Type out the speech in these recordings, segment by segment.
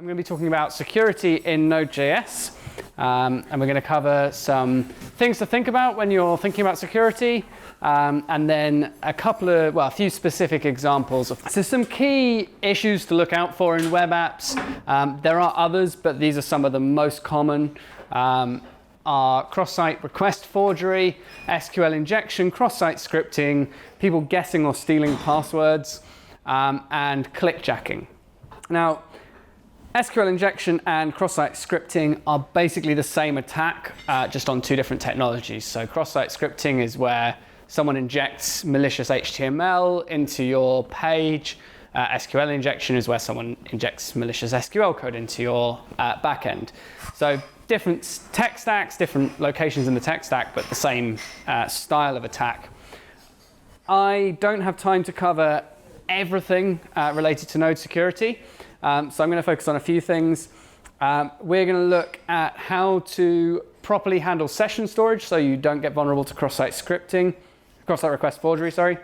I'm going to be talking about security in Node.js, and we're going to cover some things to think about when you're thinking about security, and then a few specific examples. So some key issues to look out for in web apps. There are others, but these are some of the most common. Are cross-site request forgery, SQL injection, cross-site scripting, people guessing or stealing passwords, and clickjacking. Now, SQL injection and cross-site scripting are basically the same attack, just on two different technologies. So cross-site scripting is where someone injects malicious HTML into your page. SQL injection is where someone injects malicious SQL code into your backend. So different tech stacks, different locations in the tech stack, but the same style of attack. I don't have time to cover everything related to node security. So I'm going to focus on a few things. We're going to look at how to properly handle session storage so you don't get vulnerable to cross-site request forgery, sorry.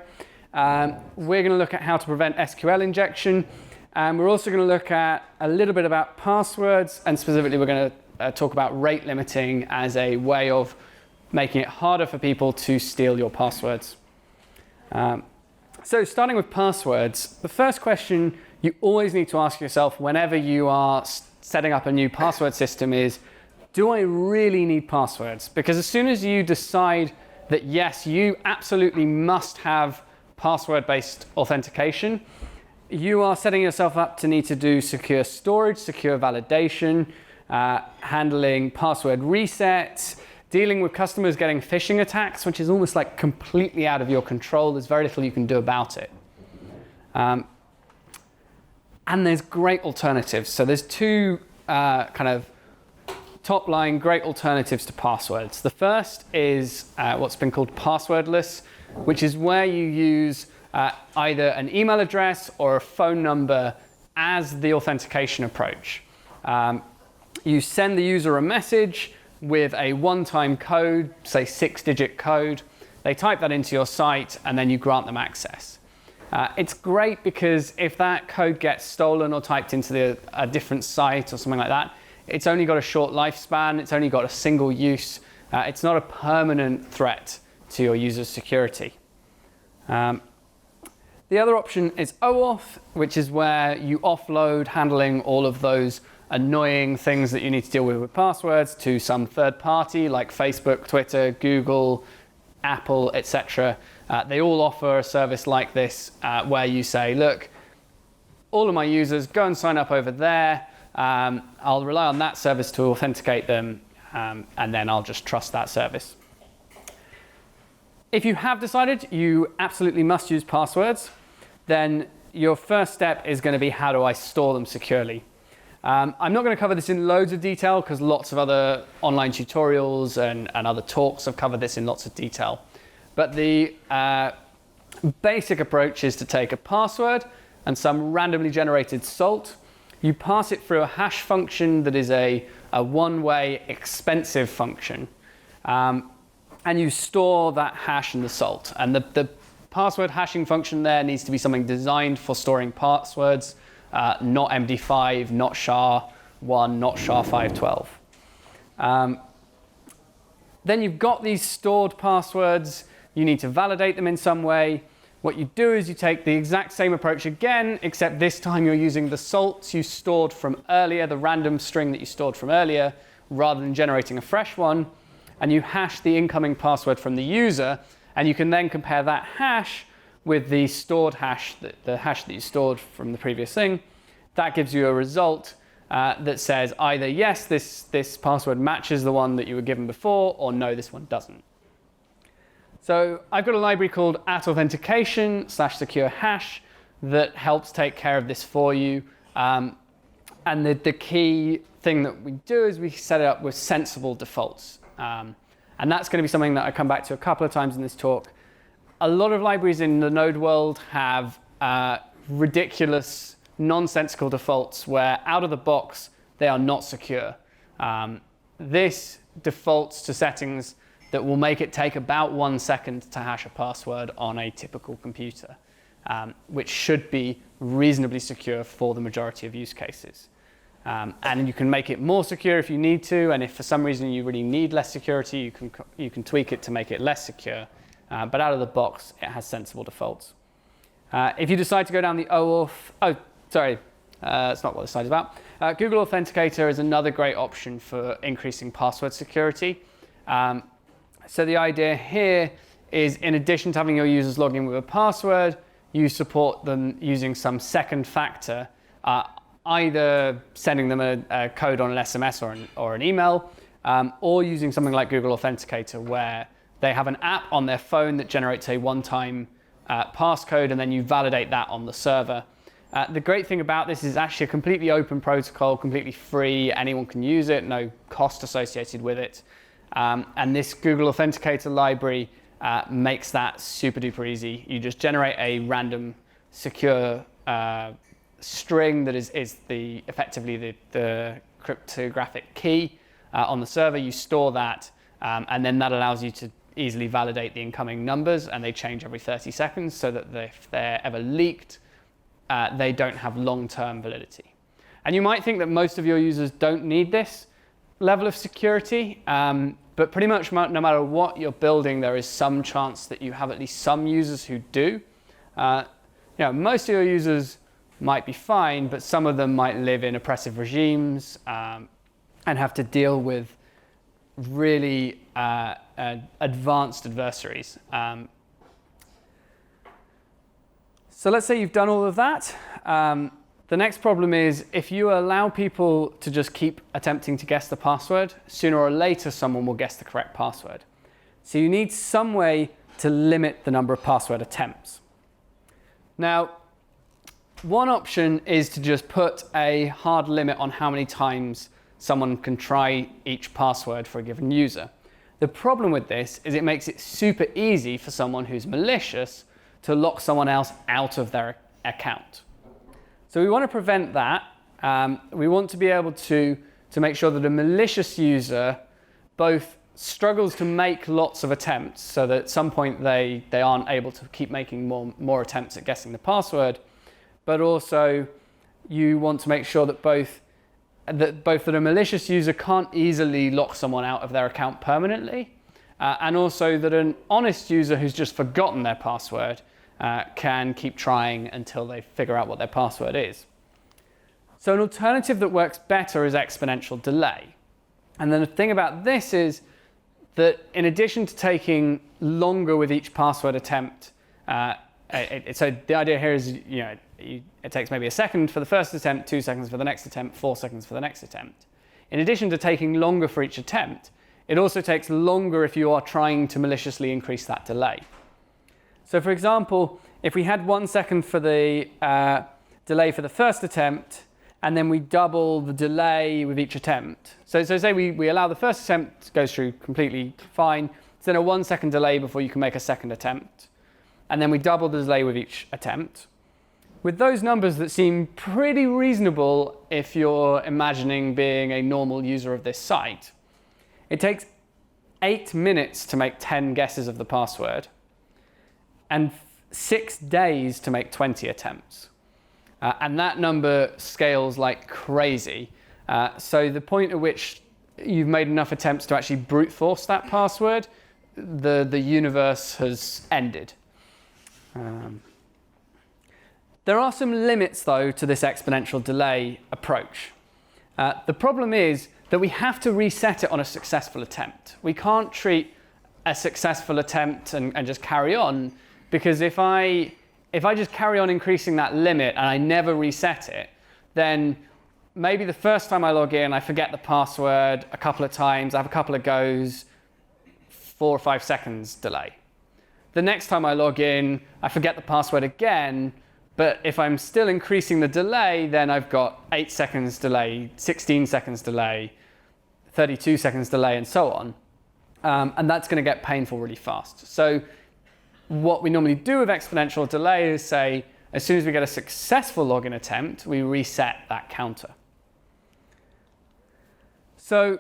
We're going to look at how to prevent SQL injection. And we're also going to look at a little bit about passwords, and specifically we're going to talk about rate limiting as a way of making it harder for people to steal your passwords. So starting with passwords, the first question you always need to ask yourself whenever you are setting up a new password system is, do I really need passwords? Because as soon as you decide that yes, you absolutely must have password-based authentication, you are setting yourself up to need to do secure storage, secure validation, handling password resets, dealing with customers getting phishing attacks, which is almost like completely out of your control. There's very little you can do about it. And there's great alternatives. So there's two kind of top line great alternatives to passwords. The first is what's been called passwordless, which is where you use either an email address or a phone number as the authentication approach. You send the user a message with a one-time code, say 6-digit code. They type that into your site, and then you grant them access. It's great because if that code gets stolen or typed into a different site or something like that, it's only got a short lifespan, it's only got a single use. It's not a permanent threat to your user's security. The other option is OAuth, which is where you offload handling all of those annoying things that you need to deal with passwords to some third party like Facebook, Twitter, Google, Apple, etc. They all offer a service like this where you say, look, all of my users, go and sign up over there. I'll rely on that service to authenticate them, and then I'll just trust that service. If you have decided you absolutely must use passwords, then your first step is going to be, how do I store them securely? I'm not going to cover this in loads of detail because lots of other online tutorials and other talks have covered this in lots of detail. But the basic approach is to take a password and some randomly generated salt. You pass it through a hash function that is a one-way expensive function. And you store that hash in the salt. And the password hashing function there needs to be something designed for storing passwords, not MD5, not SHA-1, not SHA-512. Then you've got these stored passwords. You need to validate them in some way. What you do is you take the exact same approach again, except this time you're using the salts you stored from earlier, the random string that you stored from earlier, rather than generating a fresh one. And you hash the incoming password from the user, and you can then compare that hash with the stored hash, the hash that you stored from the previous thing. That gives you a result that says either yes, this password matches the one that you were given before, or no, this one doesn't. So I've got a library called @authentication/secure-hash that helps take care of this for you. And the key thing that we do is we set it up with sensible defaults. And that's going to be something that I come back to a couple of times in this talk. A lot of libraries in the Node world have ridiculous, nonsensical defaults where out of the box, they are not secure. This defaults to settings that will make it take about 1 second to hash a password on a typical computer, which should be reasonably secure for the majority of use cases. And you can make it more secure if you need to, and if for some reason you really need less security, you can tweak it to make it less secure. But out of the box, it has sensible defaults. If you decide to go down the that's not what this slide is about. Google Authenticator is another great option for increasing password security. So the idea here is, in addition to having your users log in with a password, you support them using some second factor, either sending them a code on an SMS or an email, or using something like Google Authenticator, where they have an app on their phone that generates a one-time passcode, and then you validate that on the server. The great thing about this is it's actually a completely open protocol, completely free. Anyone can use it, no cost associated with it. And this Google Authenticator library makes that super duper easy. You just generate a random secure string that is effectively the cryptographic key on the server. You store that, and then that allows you to easily validate the incoming numbers, and they change every 30 seconds so that if they're ever leaked, they don't have long-term validity. And you might think that most of your users don't need this level of security, but pretty much no matter what you're building, there is some chance that you have at least some users who do. Most of your users might be fine, but some of them might live in oppressive regimes and have to deal with really advanced adversaries. So let's say you've done all of that. The next problem is, if you allow people to just keep attempting to guess the password, sooner or later someone will guess the correct password. So you need some way to limit the number of password attempts. Now, one option is to just put a hard limit on how many times someone can try each password for a given user. The problem with this is it makes it super easy for someone who's malicious to lock someone else out of their account. So we want to prevent that. We want to be able to make sure that a malicious user both struggles to make lots of attempts, so that at some point they aren't able to keep making more attempts at guessing the password, but also you want to make sure that both that a malicious user can't easily lock someone out of their account permanently, and also that an honest user who's just forgotten their password can keep trying until they figure out what their password is. So an alternative that works better is exponential delay. And then the thing about this is that in addition to taking longer with each password attempt, so the idea here is, it takes maybe a second for the first attempt, 2 seconds for the next attempt, 4 seconds for the next attempt. In addition to taking longer for each attempt, it also takes longer if you are trying to maliciously increase that delay. So for example, if we had 1 second for the delay for the first attempt, and then we double the delay with each attempt. So say we allow the first attempt goes through completely fine, it's then a 1 second delay before you can make a second attempt. And then we double the delay with each attempt. With those numbers that seem pretty reasonable if you're imagining being a normal user of this site, it takes 8 minutes to make 10 guesses of the password, and 6 days to make 20 attempts. And that number scales like crazy. So the point at which you've made enough attempts to actually brute force that password, the universe has ended. There are some limits, though, to this exponential delay approach. The problem is that we have to reset it on a successful attempt. We can't treat a successful attempt and just carry on, because if I just carry on increasing that limit and I never reset it, then maybe the first time I log in, I forget the password a couple of times, I have a couple of goes, 4 or 5 seconds delay. The next time I log in, I forget the password again, but if I'm still increasing the delay, then I've got 8 seconds delay, 16 seconds delay, 32 seconds delay, and so on. And that's going to get painful really fast. So what we normally do with exponential delay is say, as soon as we get a successful login attempt, we reset that counter. So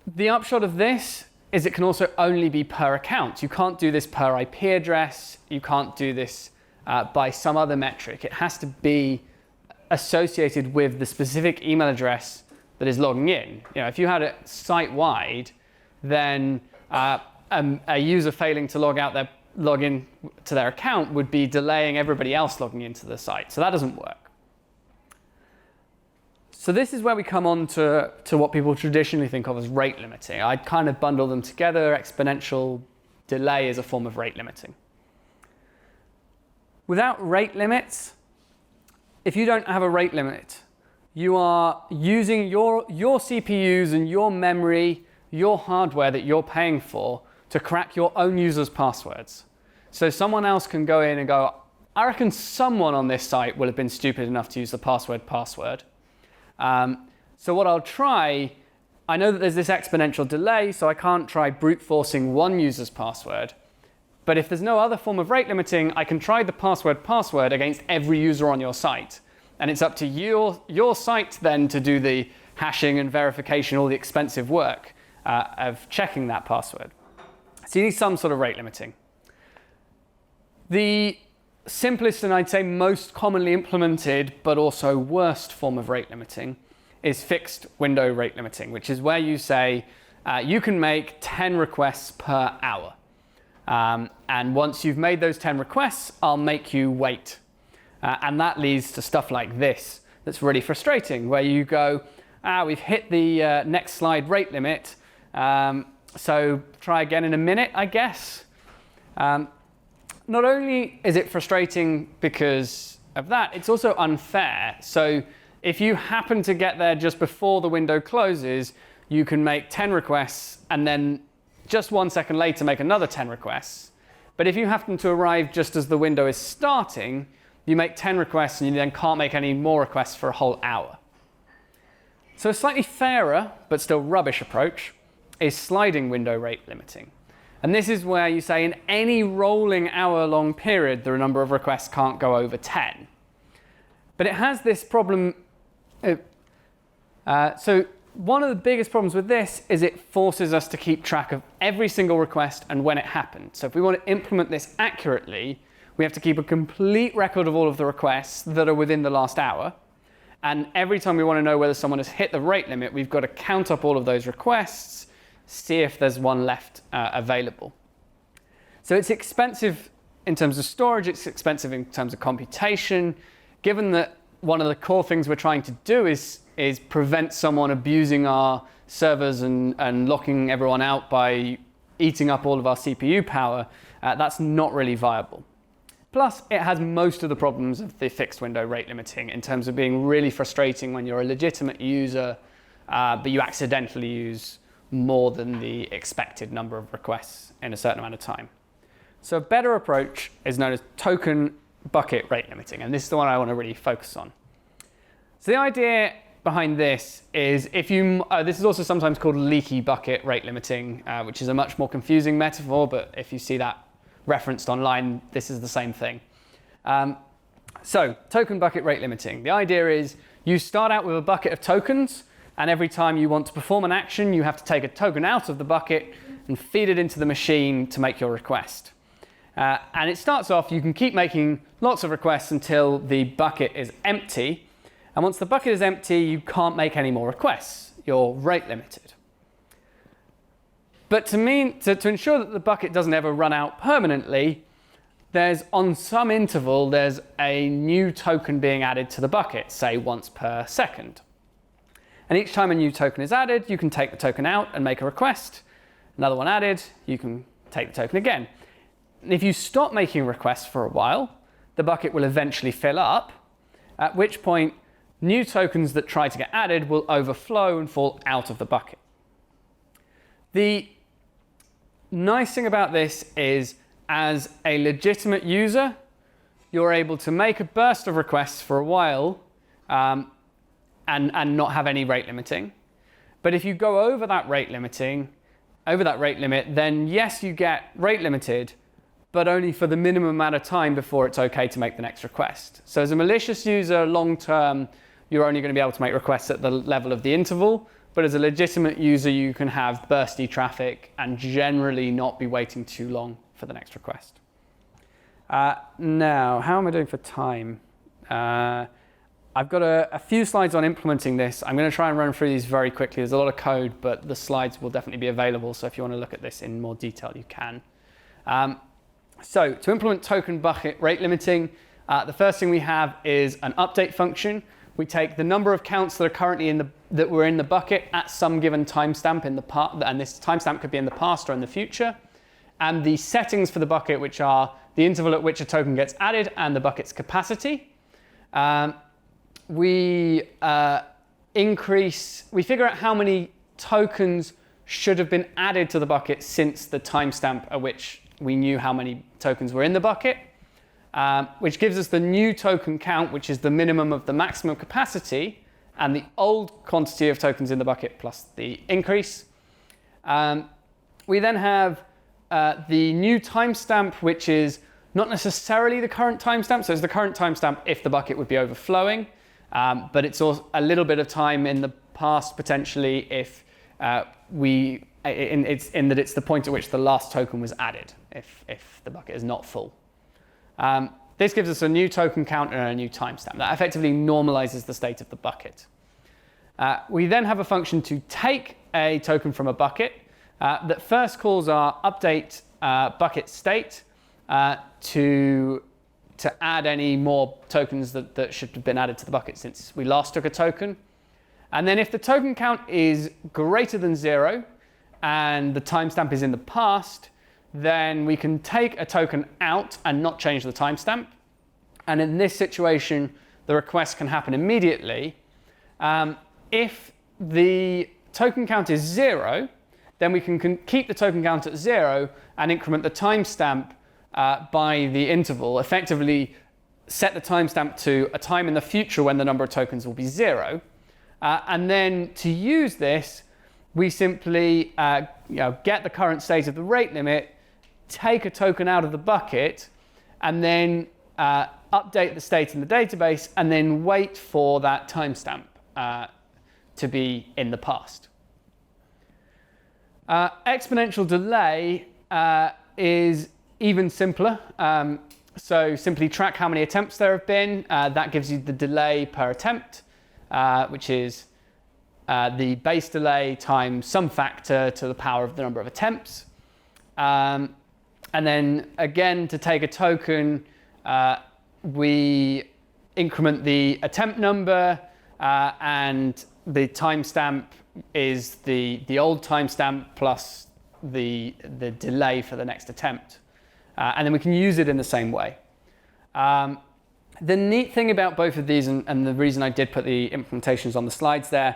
the upshot of this is it can also only be per account. You can't do this per IP address. You can't do this by some other metric. It has to be associated with the specific email address that is logging in. If you had it site-wide, then a user failing to log in to their account would be delaying everybody else logging into the site. So that doesn't work. So this is where we come on to what people traditionally think of as rate limiting. I'd kind of bundle them together. Exponential delay is a form of rate limiting. Without rate limits, if you don't have a rate limit, you are using your CPUs and your memory, your hardware that you're paying for to crack your own users' passwords. So someone else can go in and go, I reckon someone on this site will have been stupid enough to use the password. So what I'll try, I know that there's this exponential delay, so I can't try brute forcing one user's password. But if there's no other form of rate limiting, I can try the password against every user on your site. And it's up to your site then to do the hashing and verification, all the expensive work of checking that password. So you need some sort of rate limiting. The simplest and I'd say most commonly implemented, but also worst form of rate limiting is fixed window rate limiting, which is where you say you can make 10 requests per hour. And once you've made those 10 requests, I'll make you wait. And that leads to stuff like this that's really frustrating, where you go, we've hit the next slide rate limit, so try again in a minute, I guess. Not only is it frustrating because of that, it's also unfair. So if you happen to get there just before the window closes, you can make 10 requests and then just 1 second later make another 10 requests. But if you happen to arrive just as the window is starting, you make 10 requests and you then can't make any more requests for a whole hour. So a slightly fairer, but still rubbish approach is sliding window rate limiting. And this is where you say in any rolling hour-long period, the number of requests can't go over 10. But it has this problem. So one of the biggest problems with this is it forces us to keep track of every single request and when it happened. So if we want to implement this accurately, we have to keep a complete record of all of the requests that are within the last hour. And every time we want to know whether someone has hit the rate limit, we've got to count up all of those requests, see if there's one left available. So it's expensive in terms of storage, it's expensive in terms of computation, given that one of the core things we're trying to do is prevent someone abusing our servers and locking everyone out by eating up all of our CPU power. That's not really viable. Plus, it has most of the problems of the fixed window rate limiting in terms of being really frustrating when you're a legitimate user, but you accidentally use more than the expected number of requests in a certain amount of time. So a better approach is known as token bucket rate limiting, and this is the one I want to really focus on. So the idea behind this is this is also sometimes called leaky bucket rate limiting, which is a much more confusing metaphor, but if you see that referenced online, this is the same thing. So token bucket rate limiting. The idea is you start out with a bucket of tokens, and every time you want to perform an action, you have to take a token out of the bucket and feed it into the machine to make your request. And it starts off, you can keep making lots of requests until the bucket is empty. And once the bucket is empty, you can't make any more requests. You're rate limited. But to ensure that the bucket doesn't ever run out permanently, on some interval, there's a new token being added to the bucket, say once per second. And each time a new token is added, you can take the token out and make a request. Another one added, you can take the token again. And if you stop making requests for a while, the bucket will eventually fill up, at which point new tokens that try to get added will overflow and fall out of the bucket. The nice thing about this is, as a legitimate user, you're able to make a burst of requests for a while and not have any rate limiting. But if you go over that rate limit, then yes, you get rate limited, but only for the minimum amount of time before it's okay to make the next request. So as a malicious user, long term, you're only going to be able to make requests at the level of the interval. But as a legitimate user, you can have bursty traffic and generally not be waiting too long for the next request. Now, how am I doing for time? I've got a few slides on implementing this. I'm going to try and run through these very quickly. There's a lot of code, but the slides will definitely be available. So if you want to look at this in more detail, you can. So to implement token bucket rate limiting, the first thing we have is an update function. We take the number of counts that are currently that were in the bucket at some given timestamp in the past, and this timestamp could be in the past or in the future, and the settings for the bucket, which are the interval at which a token gets added and the bucket's capacity. We figure out how many tokens should have been added to the bucket since the timestamp at which we knew how many tokens were in the bucket, which gives us the new token count, which is the minimum of the maximum capacity and the old quantity of tokens in the bucket plus the increase. We then have the new timestamp, which is not necessarily the current timestamp. So it's the current timestamp if the bucket would be overflowing. But it's also a little bit of time in the past potentially if it's the point at which the last token was added if the bucket is not full. This gives us a new token count and a new timestamp. That effectively normalizes the state of the bucket. We then have a function to take a token from a bucket that first calls our update bucket state to add any more tokens that should have been added to the bucket since we last took a token. And then if the token count is greater than 0 and the timestamp is in the past, then we can take a token out and not change the timestamp. And in this situation, the request can happen immediately. If the token count is 0, then we can keep the token count at 0 and increment the timestamp by the interval, effectively set the timestamp to a time in the future when the number of tokens will be 0. And then to use this, we simply get the current state of the rate limit, take a token out of the bucket, and then update the state in the database, and then wait for that timestamp to be in the past. Exponential delay is even simpler. So simply track how many attempts there have been. That gives you the delay per attempt, which is the base delay times some factor to the power of the number of attempts. And then again, to take a token, we increment the attempt number, and the timestamp is the old timestamp plus the delay for the next attempt. And then we can use it in the same way. The neat thing about both of these, and the reason I did put the implementations on the slides there,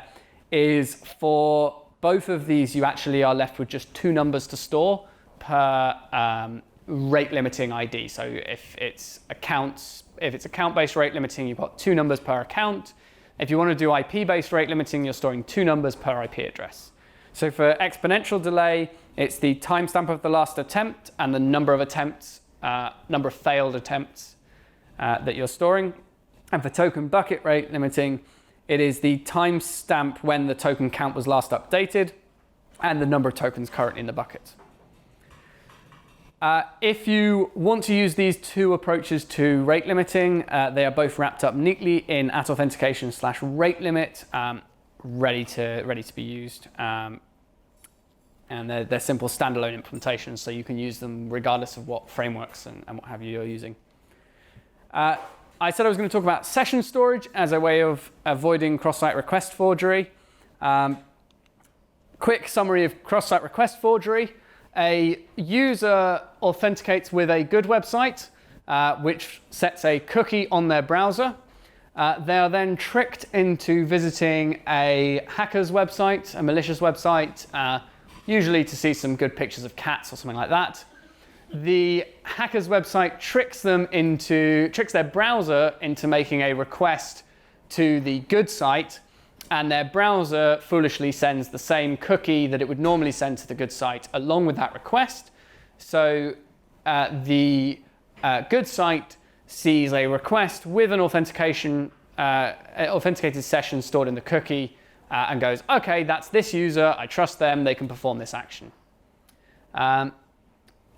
is for both of these, you actually are left with just 2 numbers to store per rate limiting ID. So if it's account-based rate limiting, you've got 2 numbers per account. If you want to do IP-based rate limiting, you're storing 2 numbers per IP address. So for exponential delay, it's the timestamp of the last attempt and the number of attempts, number of failed attempts that you're storing. And for token bucket rate limiting, it is the timestamp when the token count was last updated and the number of tokens currently in the bucket. If you want to use these 2 approaches to rate limiting, they are both wrapped up neatly in @authentication/rate limit, ready to be used. And they're simple standalone implementations, so you can use them regardless of what frameworks and what have you you're using. I said I was going to talk about session storage as a way of avoiding cross-site request forgery. Quick summary of cross-site request forgery. A user authenticates with a good website, which sets a cookie on their browser. They are then tricked into visiting a hacker's website, a malicious website, usually to see some good pictures of cats or something like that. The hacker's website tricks their browser into making a request to the good site, and their browser foolishly sends the same cookie that it would normally send to the good site along with that request. So the good site sees a request with an authenticated session stored in the cookie, and goes, okay, that's this user, I trust them, they can perform this action.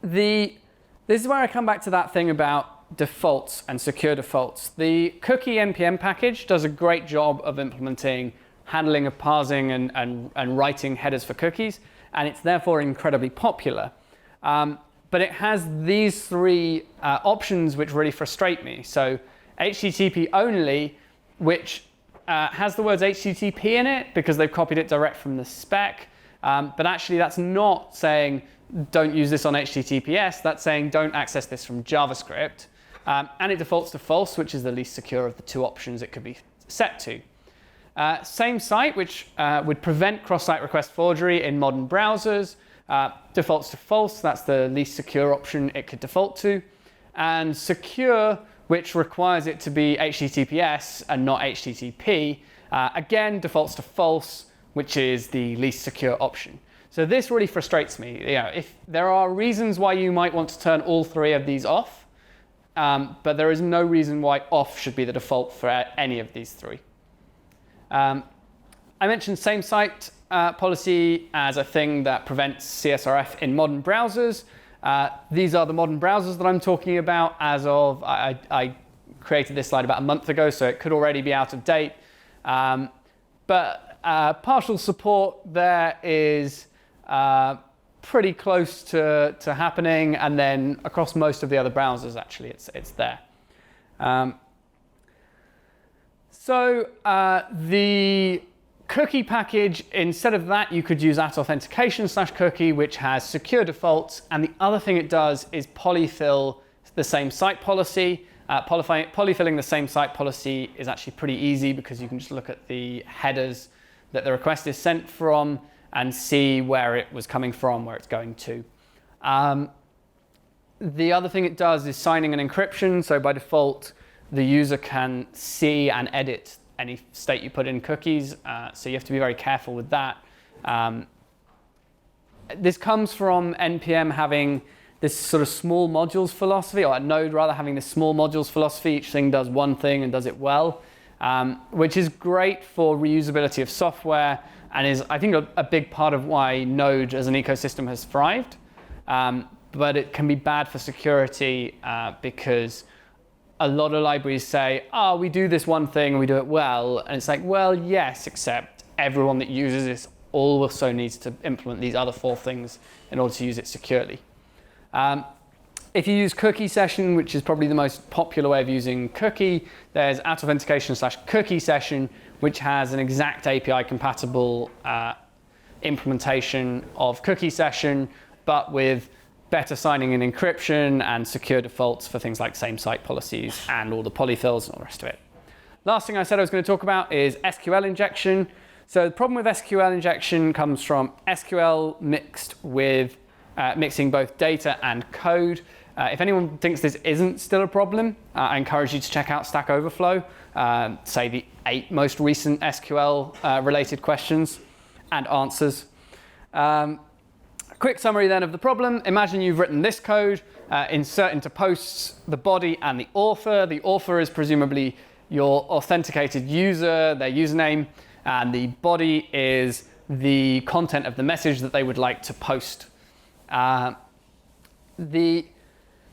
This is where I come back to that thing about defaults and secure defaults. The cookie npm package does a great job of implementing handling of parsing and writing headers for cookies, and it's therefore incredibly popular. But it has these three options which really frustrate me. So HTTP only, which has the words HTTP in it because they've copied it direct from the spec. But actually that's not saying don't use this on HTTPS, that's saying don't access this from JavaScript. And it defaults to false, which is the least secure of the two options it could be set to. Same site, which would prevent cross-site request forgery in modern browsers, defaults to false, that's the least secure option it could default to. And secure, which requires it to be HTTPS and not HTTP, again defaults to false, which is the least secure option. So this really frustrates me. If there are reasons why you might want to turn all three of these off, but there is no reason why off should be the default for any of these three. I mentioned same site policy as a thing that prevents CSRF in modern browsers. These are the modern browsers that I'm talking about as of, I created this slide about a month ago, so it could already be out of date. But partial support there is pretty close to happening, and then across most of the other browsers, actually, it's there. So the cookie package, instead of that, you could use @authentication/cookie, which has secure defaults. And the other thing it does is polyfill the same site policy. Polyfilling the same site policy is actually pretty easy because you can just look at the headers that the request is sent from and see where it was coming from, where it's going to. The other thing it does is signing and encryption. So by default, the user can see and edit any state you put in cookies. So you have to be very careful with that. This comes from NPM having this sort of small modules philosophy, or at Node rather having this small modules philosophy. Each thing does one thing and does it well, which is great for reusability of software and is, I think, a big part of why Node as an ecosystem has thrived. But it can be bad for security because a lot of libraries say, oh, we do this one thing and we do it well. And it's like, well, yes, except everyone that uses this also needs to implement these other four things in order to use it securely. If you use cookie session, which is probably the most popular way of using cookie, there's @authentication/cookie session, which has an exact API compatible implementation of cookie session, but with better signing and encryption and secure defaults for things like same site policies and all the polyfills and all the rest of it. Last thing I said I was going to talk about is SQL injection. So the problem with SQL injection comes from SQL mixed with mixing both data and code. If anyone thinks this isn't still a problem, I encourage you to check out Stack Overflow, say the 8 most recent SQL related questions and answers. Quick summary then of the problem. Imagine you've written this code, insert into posts the body and the author. The author is presumably your authenticated user, their username, and the body is the content of the message that they would like to post. The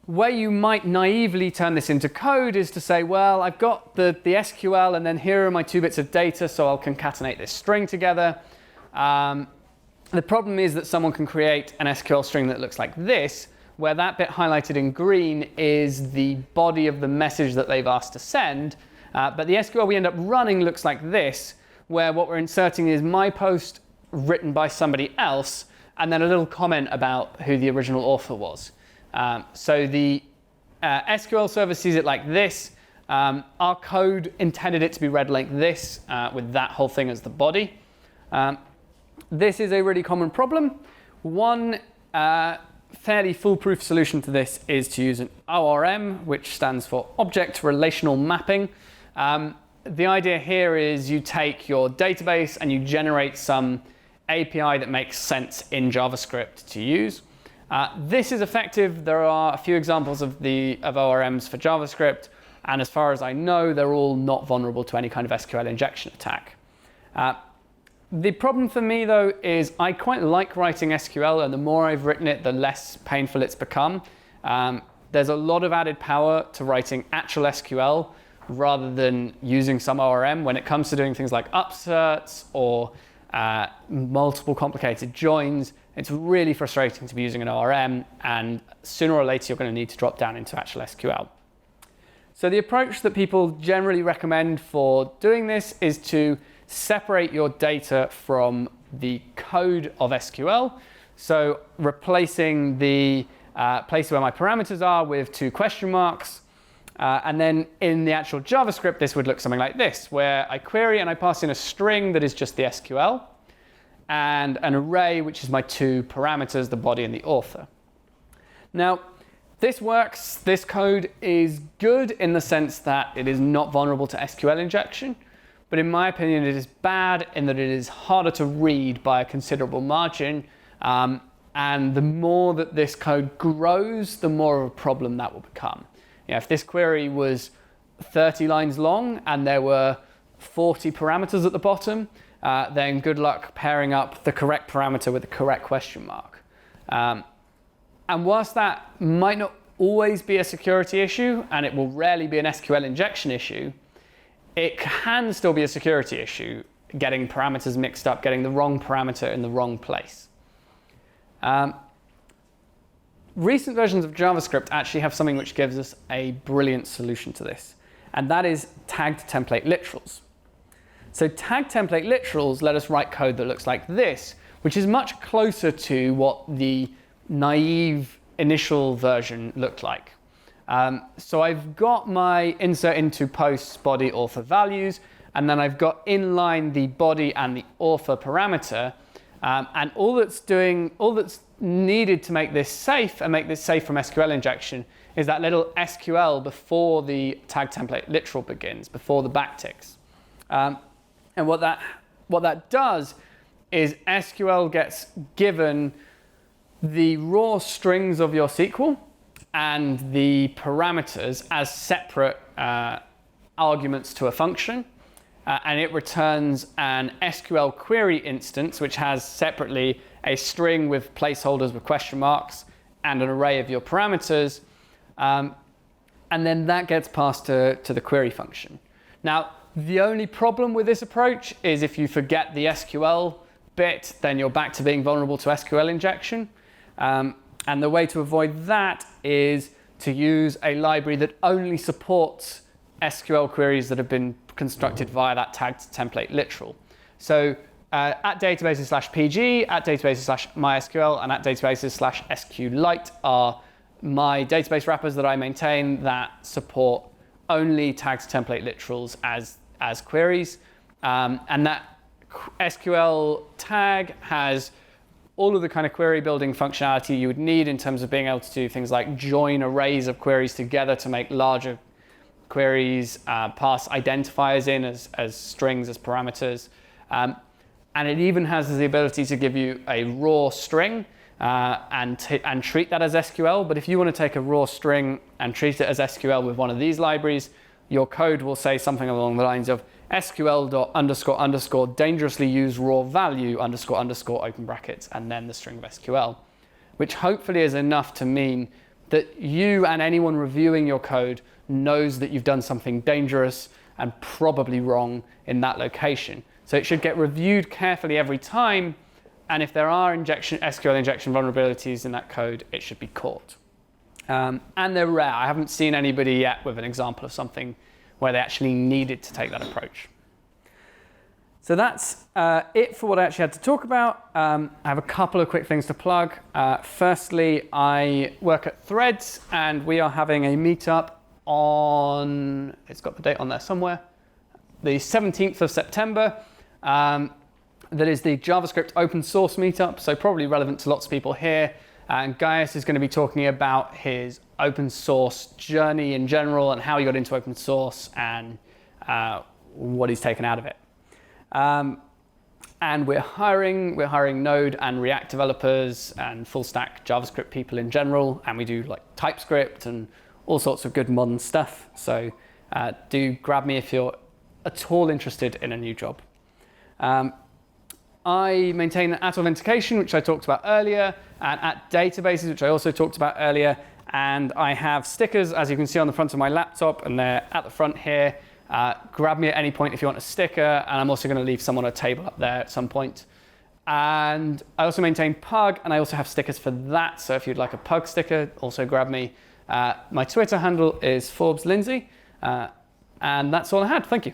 way you might naively turn this into code is to say, well, I've got the SQL and then here are my 2 bits of data, so I'll concatenate this string together. The problem is that someone can create an SQL string that looks like this, where that bit highlighted in green is the body of the message that they've asked to send. But the SQL we end up running looks like this, where what we're inserting is my post written by somebody else, and then a little comment about who the original author was. So the SQL server sees it like this. Our code intended it to be read like this, with that whole thing as the body. This is a really common problem. One fairly foolproof solution to this is to use an ORM, which stands for Object Relational Mapping. The idea here is you take your database and you generate some API that makes sense in JavaScript to use. This is effective. There are a few examples of ORMs for JavaScript, and as far as I know, they're all not vulnerable to any kind of SQL injection attack. The problem for me, though, is I quite like writing SQL, and the more I've written it, the less painful it's become. there's a lot of added power to writing actual SQL rather than using some ORM when it comes to doing things like upserts or multiple complicated joins. It's really frustrating to be using an ORM, and sooner or later you're going to need to drop down into actual SQL. So the approach that people generally recommend for doing this is to separate your data from the code of SQL. So replacing the place where my parameters are with 2 question marks. And then in the actual JavaScript, this would look something like this, where I query and I pass in a string that is just the SQL, and an array, which is my 2 parameters, the body and the author. Now, this works. This code is good in the sense that it is not vulnerable to SQL injection. But in my opinion, it is bad in that it is harder to read by a considerable margin. And the more that this code grows, the more of a problem that will become. If this query was 30 lines long and there were 40 parameters at the bottom, then good luck pairing up the correct parameter with the correct question mark. And whilst that might not always be a security issue, and it will rarely be an SQL injection issue, it can still be a security issue, getting parameters mixed up, getting the wrong parameter in the wrong place. Recent versions of JavaScript actually have something which gives us a brilliant solution to this, and that is tagged template literals. So tagged template literals let us write code that looks like this, which is much closer to what the naive initial version looked like. So I've got my insert into posts, body, author values, and then I've got inline the body and the author parameter. And all that's needed to make this safe and make this safe from SQL injection is that little SQL before the tag template literal begins, before the backticks. And what that does is SQL gets given the raw strings of your SQL and the parameters as separate arguments to a function. And it returns an SQL query instance, which has separately a string with placeholders with question marks and an array of your parameters. And then that gets passed to the query function. Now, the only problem with this approach is if you forget the SQL bit, then you're back to being vulnerable to SQL injection. And the way to avoid that is to use a library that only supports SQL queries that have been constructed via that tagged template literal. So at databases/pg, at databases/mysql, and at databases/sqlite are my database wrappers that I maintain that support only tagged template literals as queries. And that SQL tag has all of the kind of query building functionality you would need in terms of being able to do things like join arrays of queries together to make larger queries, pass identifiers in as strings, as parameters. And it even has the ability to give you a raw string and treat that as SQL. But if you want to take a raw string and treat it as SQL with one of these libraries, your code will say something along the lines of SQL ___ dangerously use raw value __ open brackets, and then the string of SQL, which hopefully is enough to mean that you and anyone reviewing your code knows that you've done something dangerous and probably wrong in that location. So it should get reviewed carefully every time, and if there are SQL injection vulnerabilities in that code, it should be caught. And they're rare. I haven't seen anybody yet with an example of something where they actually needed to take that approach. So that's it for what I actually had to talk about. I have a couple of quick things to plug. Firstly, I work at Threads, and we are having a meetup on, it's got the date on there somewhere, the 17th of September. That is the JavaScript open source meetup, so probably relevant to lots of people here. And Gaius is going to be talking about his open source journey in general and how he got into open source and what he's taken out of it. And we're hiring Node and React developers and full stack JavaScript people in general, and we do like TypeScript and all sorts of good modern stuff. So do grab me if you're at all interested in a new job. I maintain at Authentication, which I talked about earlier, and at Databases, which I also talked about earlier, And I have stickers, as you can see, on the front of my laptop, and they're at the front here. Grab me at any point if you want a sticker, and I'm also going to leave some on a table up there at some point. And I also maintain Pug, and I also have stickers for that. So if you'd like a Pug sticker, also grab me. My Twitter handle is Forbes Lindesay, and that's all I had. Thank you.